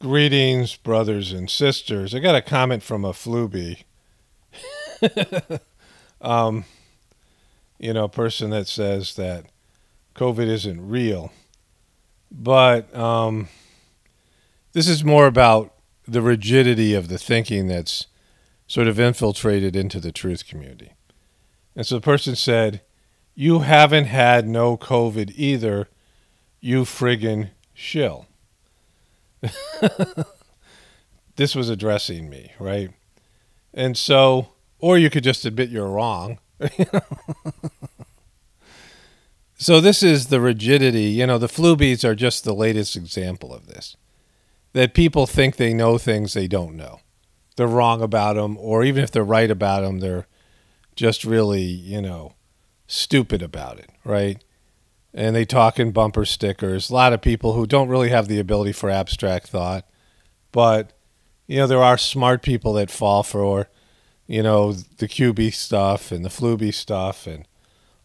Greetings, brothers and sisters. I got a comment from a flubie. um, a person that says that COVID isn't real. But this is more about the rigidity of the thinking that's sort of infiltrated into the truth community. And so the person said, "You haven't had no COVID either, you friggin' shill." This was addressing me, right? And so, or you could just admit you're wrong. So this is the rigidity. The flubies are just the latest example of this. That people think they know things they don't know. They're wrong about them, or even if they're right about them, they're just really, stupid about it, right? And they talk in bumper stickers. A lot of people who don't really have the ability for abstract thought, but there are smart people that fall for, the QB stuff and the flubie stuff and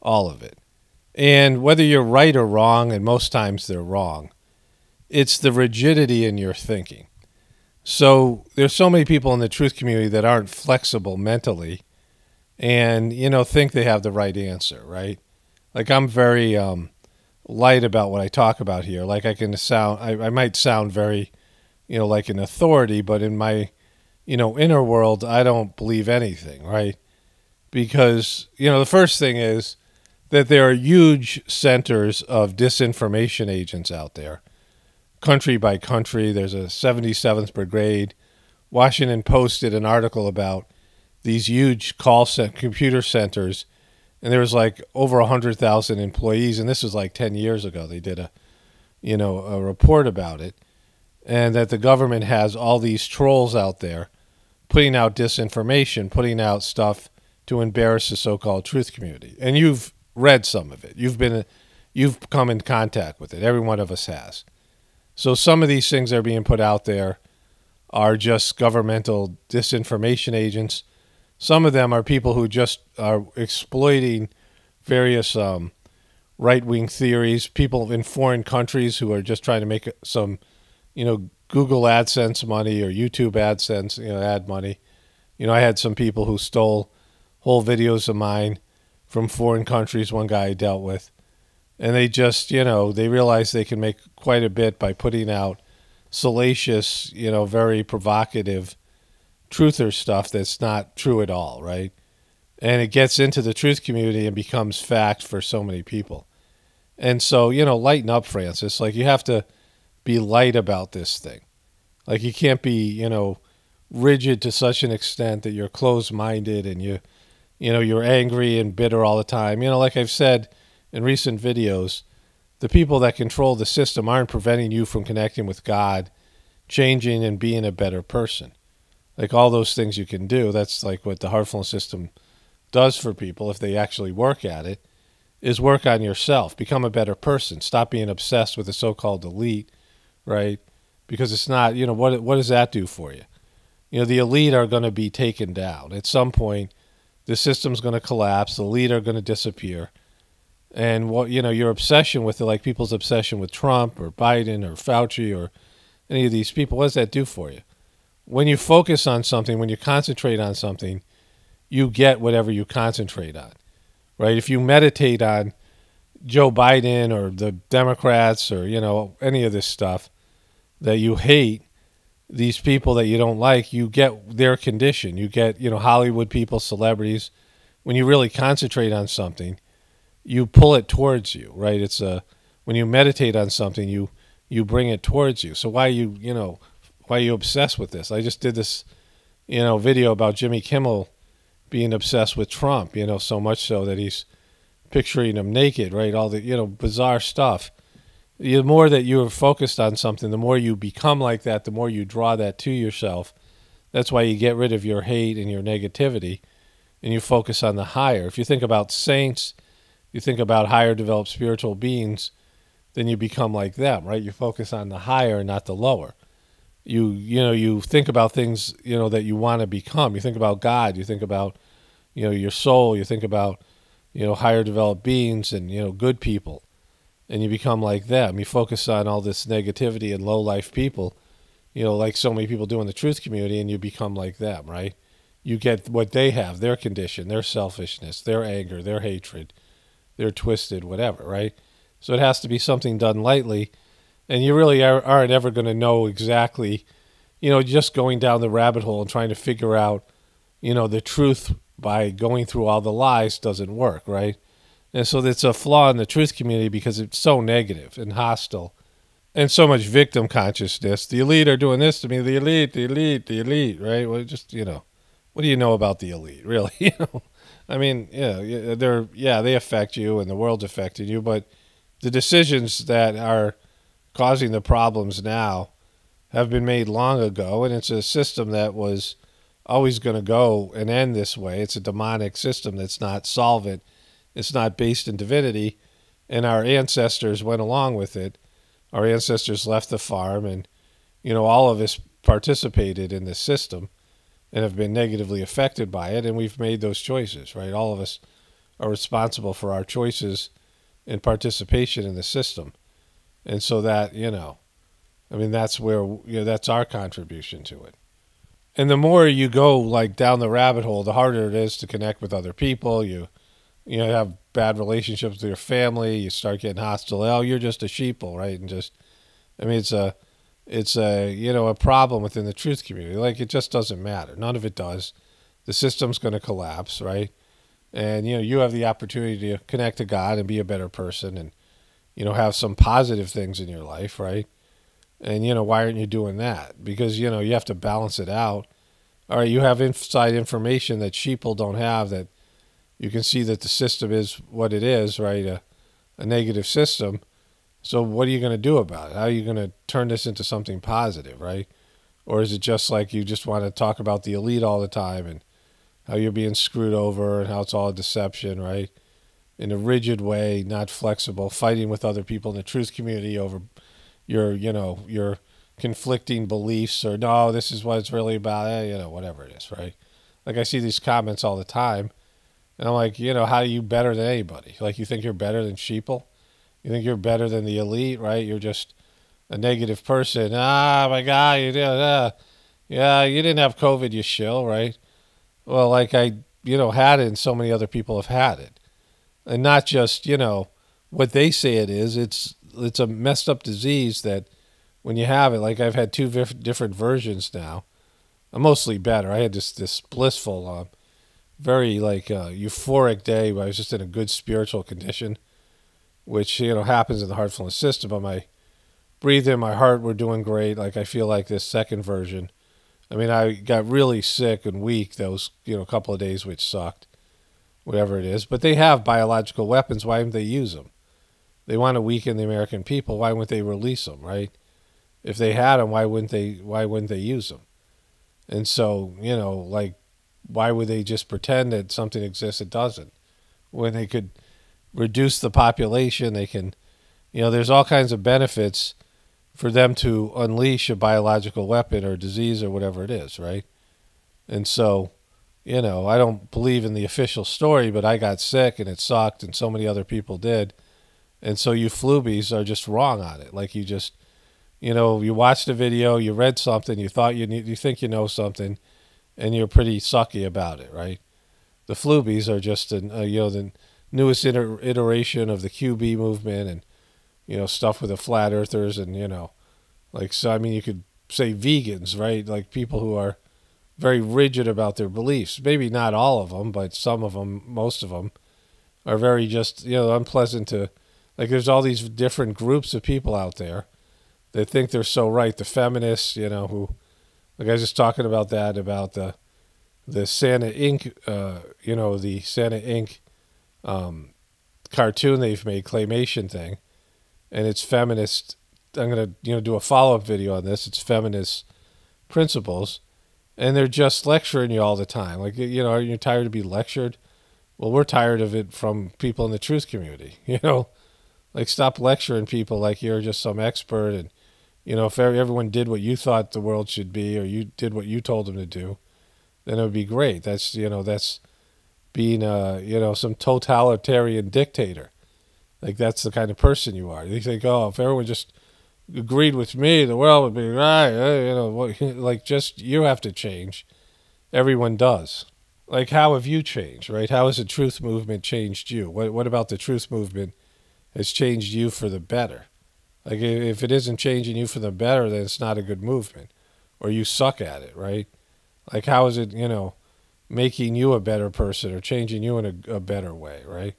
all of it. And whether you're right or wrong, and most times they're wrong, it's the rigidity in your thinking. So there's so many people in the truth community that aren't flexible mentally and, think they have the right answer, right? Like I'm very light about what I talk about here. Like I might sound very, like an authority, but in my, inner world, I don't believe anything, right? Because, the first thing is that there are huge centers of disinformation agents out there, country by country. There's a 77th Brigade. Washington Post did an article about these huge computer centers, and there was like over 100,000 employees, and this was like 10 years ago. They did a report about it, and that the government has all these trolls out there putting out disinformation, putting out stuff to embarrass the so-called truth community. And you've read some of it. You've come in contact with it. Every one of us has. So some of these things that are being put out there are just governmental disinformation agents. Some of them are people who just are exploiting various right-wing theories, people in foreign countries who are just trying to make some, Google AdSense money or YouTube AdSense, ad money. I had some people who stole whole videos of mine from foreign countries, one guy I dealt with. And they just, they realize they can make quite a bit by putting out salacious, very provocative truther stuff that's not true at all, right? And it gets into the truth community and becomes fact for so many people. And so, lighten up, Francis. Like, you have to be light about this thing. Like, you can't be, rigid to such an extent that you're closed-minded and you're angry and bitter all the time. Like I've said in recent videos, the people that control the system aren't preventing you from connecting with God, changing and being a better person. Like all those things you can do, that's like what the heartfulness system does for people if they actually work at it, is work on yourself, become a better person, stop being obsessed with the so-called elite, right? Because it's not, what does that do for you? The elite are going to be taken down. At some point, the system's going to collapse, the elite are going to disappear. And what, your obsession with it, like people's obsession with Trump or Biden or Fauci or any of these people, what does that do for you? When you focus on something, when you concentrate on something, you get whatever you concentrate on, right? If you meditate on Joe Biden or the Democrats or, any of this stuff that you hate, these people that you don't like, you get their condition. You get, Hollywood people, celebrities. When you really concentrate on something, you pull it towards you, right? When you meditate on something, you bring it towards you. So why are you obsessed with this? I just did this, video about Jimmy Kimmel being obsessed with Trump, so much so that he's picturing him naked, right? All the, bizarre stuff. The more that you are focused on something, the more you become like that, the more you draw that to yourself. That's why you get rid of your hate and your negativity, and you focus on the higher. If you think about saints, you think about higher developed spiritual beings, then you become like them, right? You focus on the higher, not the lower. You think about things, that you want to become. You think about God. You think about, your soul. You think about, higher developed beings and, good people. And you become like them. You focus on all this negativity and low life people, like so many people do in the truth community, and you become like them, right? You get what they have, their condition, their selfishness, their anger, their hatred, their twisted whatever, right? So it has to be something done lightly, and you really aren't ever going to know exactly, just going down the rabbit hole and trying to figure out, the truth by going through all the lies doesn't work, right? And so it's a flaw in the truth community because it's so negative and hostile and so much victim consciousness. The elite are doing this to me. The elite, the elite, the elite, right? Well, just, what do you know about the elite, really? I mean, they affect you and the world's affecting you, but the decisions that are causing the problems now have been made long ago, and it's a system that was always going to go and end this way. It's a demonic system that's not solvent. It's not based in divinity, and our ancestors went along with it. Our ancestors left the farm, and, all of us participated in this system and have been negatively affected by it, and we've made those choices, right? All of us are responsible for our choices and participation in the system. And so that, that's where, that's our contribution to it. And the more you go like down the rabbit hole, the harder it is to connect with other people. You have bad relationships with your family. You start getting hostile. Oh, you're just a sheeple, right? And just, it's a problem within the truth community. Like, it just doesn't matter. None of it does. The system's going to collapse, right? And, you have the opportunity to connect to God and be a better person and, have some positive things in your life, right? And, why aren't you doing that? Because, you have to balance it out. All right, you have inside information that sheeple don't have, that you can see that the system is what it is, right? A negative system. So what are you going to do about it? How are you going to turn this into something positive, right? Or is it just like you just want to talk about the elite all the time and how you're being screwed over and how it's all a deception, right? In a rigid way, not flexible, fighting with other people in the truth community over your conflicting beliefs, or no, this is what it's really about, whatever it is, right? Like, I see these comments all the time, and I'm like, how are you better than anybody? Like, you think you're better than sheeple? You think you're better than the elite, right? You're just a negative person. Ah, my God, you did, yeah, you didn't have COVID, you shill, right? Well, like, I, had it, and so many other people have had it. And not just, what they say it is. It's a messed up disease that when you have it, like, I've had two different versions now. I'm mostly better. I had this blissful, very, euphoric day where I was just in a good spiritual condition, which, happens in the heartfulness system. But my breathing, my heart were doing great. Like, I feel like this second version. I got really sick and weak those, couple of days, which sucked, whatever it is. But they have biological weapons. Why wouldn't they use them? They want to weaken the American people. Why wouldn't they release them, right? If they had them, why wouldn't they use them? And so, why would they just pretend that something exists that doesn't? When they could reduce the population, they can, there's all kinds of benefits for them to unleash a biological weapon or disease or whatever it is, right? And so, I don't believe in the official story, but I got sick and it sucked, and so many other people did. And so you flubies are just wrong on it. Like, you just, you watched a video, you read something, you thought you think you know something, and you're pretty sucky about it, right? The flubies are just the newest iteration of the QB movement, and stuff with the flat earthers, and you could say vegans, right? Like, people who are very rigid about their beliefs. Maybe not all of them, but some of them, most of them, are very just unpleasant to. Like, there's all these different groups of people out there that think they're so right. The feminists, who, like, I was just talking about that, about the Santa Inc., the Santa Inc. Cartoon they've made, claymation thing, and it's feminist. I'm going to do a follow-up video on this. It's feminist principles, and they're just lecturing you all the time. Like, are you tired to be lectured? Well, we're tired of it from people in the truth community, Like, stop lecturing people like you're just some expert, and, if everyone did what you thought the world should be, or you did what you told them to do, then it would be great. That's, that's being, some totalitarian dictator. Like, that's the kind of person you are. You think, oh, if everyone just, agreed with me, the world would be right. Like, just, you have to change. Everyone does. Like, how have you changed, right? How has the truth movement changed you? What about the truth movement has changed you for the better? Like, if it isn't changing you for the better, then it's not a good movement, or you suck at it, right? Like, how is it, making you a better person or changing you in a better way, right?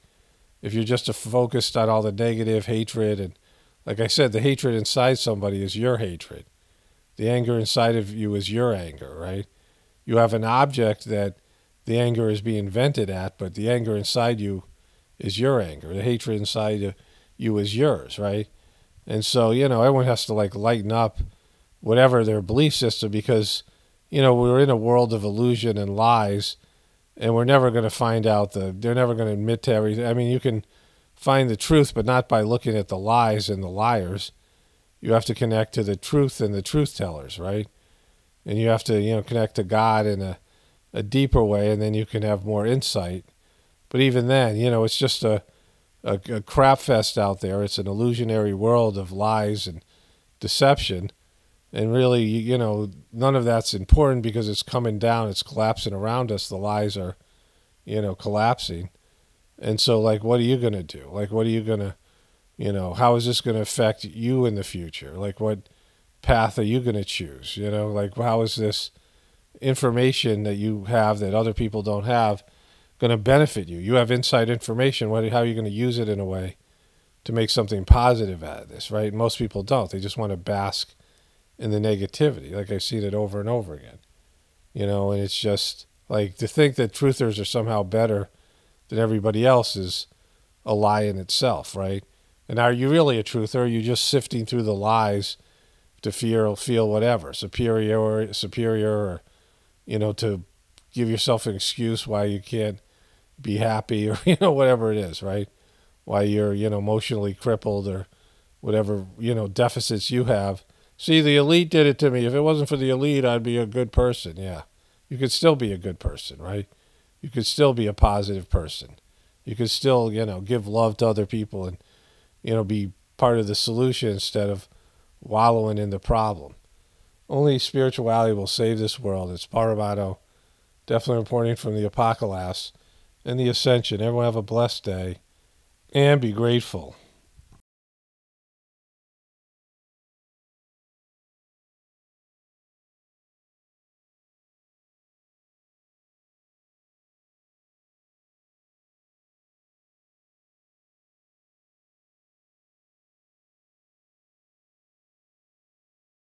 If you're just focused on all the negative hatred, and like I said, the hatred inside somebody is your hatred. The anger inside of you is your anger, right? You have an object that the anger is being vented at, but the anger inside you is your anger. The hatred inside of you is yours, right? And so, everyone has to like lighten up whatever their belief system, because, we're in a world of illusion and lies, and we're never going to find out they're never going to admit to everything. I mean, you can find the truth, but not by looking at the lies and the liars. You have to connect to the truth and the truth tellers, right? And you have to, connect to God in a deeper way, and then you can have more insight. But even then, it's just a crap fest out there. It's an illusionary world of lies and deception. And really, none of that's important, because it's coming down. It's collapsing around us. The lies are, collapsing. And so, like, what are you going to do? Like, what are you going to, how is this going to affect you in the future? Like, what path are you going to choose? Like, how is this information that you have that other people don't have going to benefit you? You have inside information. How are you going to use it in a way to make something positive out of this, right? Most people don't. They just want to bask in the negativity. Like, I've seen it over and over again, and it's just like, to think that truthers are somehow better than everybody else is a lie in itself, right? And are you really a truther? Or are you just sifting through the lies to feel whatever, superior, or, to give yourself an excuse why you can't be happy, or, whatever it is, right? Why you're, emotionally crippled, or whatever, deficits you have. See, the elite did it to me. If it wasn't for the elite, I'd be a good person. Yeah. You could still be a good person, right? You could still be a positive person. You could still, give love to other people and, be part of the solution instead of wallowing in the problem. Only spirituality will save this world. It's Paramato, definitely reporting from the Apocalaughs and the Ascension. Everyone have a blessed day and be grateful.